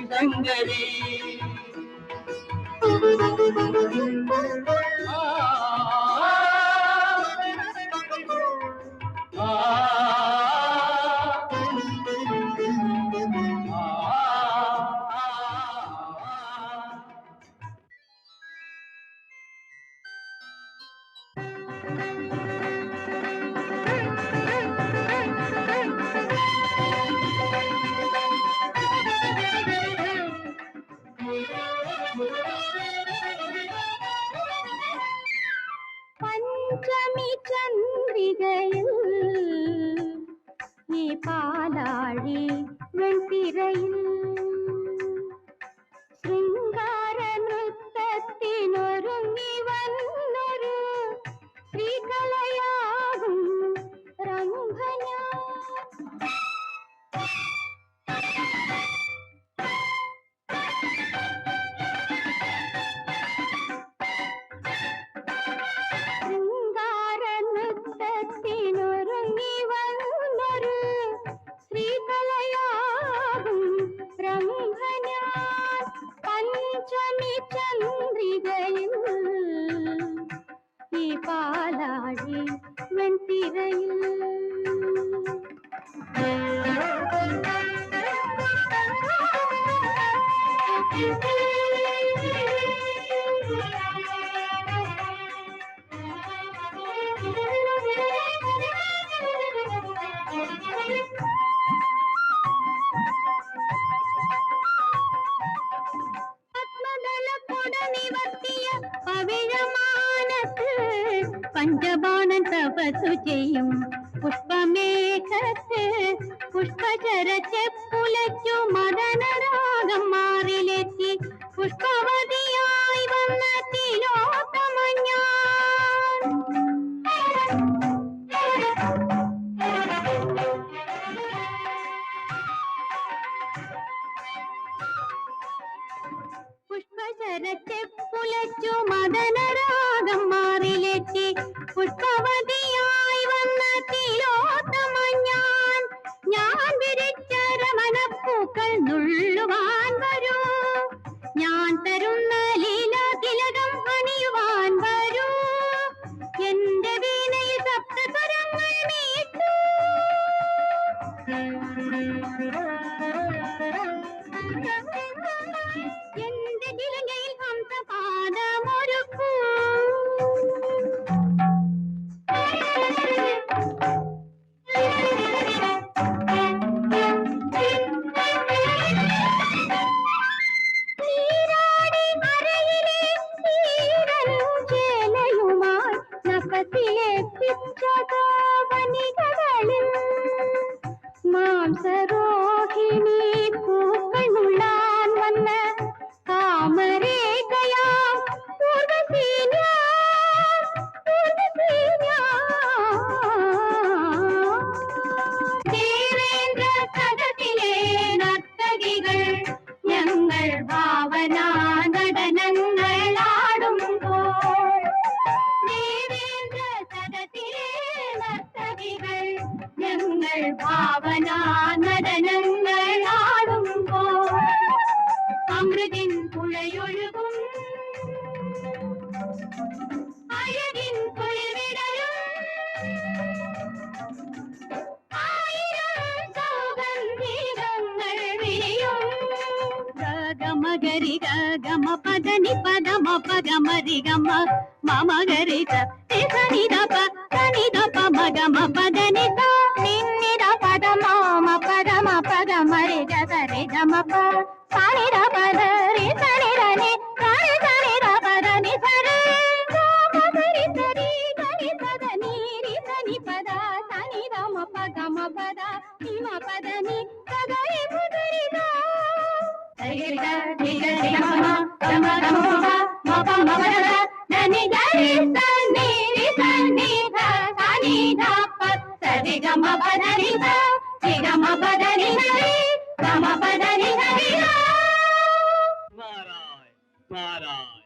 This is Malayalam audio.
சங்கதி. பஞ்சமி சந்திரிகையில் நீ பாலாழி வெண்திரையில் சிங்கார நிறுத்தத்தினொருங்கி வந்தொரு ஸ்ரீகலையாகும் ரங்கஞா. பஞ்சமி சந்திரிகையில் பாலாழி வெண்திரையில் പഞ്ചബാണൻ തപസ്സു ചെയ്യും പുഷ്പമേഘത്ത് പുഷ്പചര ചെപ്പുലച്ചു മദനരാഗം മാറിലെത്തി പുഷ്പവതിയായി വന്ന തിലോത്തമ ഞാൻ. പുഷ്പചര ചെപ്പുലച്ചു മദനരാഗം മാറിലെത്തി പുഷ്പവതിയായി വന്ന തിലോത്തമ ഞാൻ. ഞാൻ വിരിച്ച രമണപ്പൂക്കൾ നുള്ളുവാൻ വരൂ, ഞാൻ തരുന്ന ലീലാതിലകം അണിയുവാൻ വരൂ, എന്റെ വീണയിൽ സപ്തസ്വരങ്ങൾ മീട്ടു. എന്റെ ചിലങ്കയിൽ ഹംസപാദമൊരുക്കൂ. മാംസരോഹിണി പൂക്കളുള്ളാൻ വന്ന കാമരേഖയാം പൂർവസീന്യാ. ദേവേന്ദ്ര സദസ്സിലെ നർത്തകികൾ ഞങ്ങൾ ഭാവനാ നടനങ്ങളാടുമ്പോൾ, ദേവേന്ദ്ര സദസ്സിലെ നർത്തകികൾ ഞങ്ങൾ ഭാവനാ നടനങ്ങളാടുമ്പോൾ, അമൃതിൻ പുഴയൊഴുകും അഴകിൻ കുളിർവിടരും ആയിരം സൗഗന്ധികങ്ങൾ വിരിയും. ഗമഗരി ഗമ പദനി പദമ പഗമരി ഗമ മമഗരി സനി ദപ മഗമ പദനി നിന്നിത പദമ പദമ പഗമരി ഗരി ഗമ സനി ദപരി സനി ധനി സനി സനി ദപനി സരി ഗമരി സരി ഗനി പദനി രി സനി പദ സനി ദമ പഗമ പദ നിമ പദനി സഗരി മുദരി ദ സരി ഗരി ഗരി ഗമ ഗമ ഗമ മപ മപദ ധനി ഗരി സനി രി സനി ധ സനി ധ പ സരി ഗമ പദനി ധ രി ഗമ പദനി ഹരി ഗമ പദനി ഹരി. നാരായണ നാരായണ.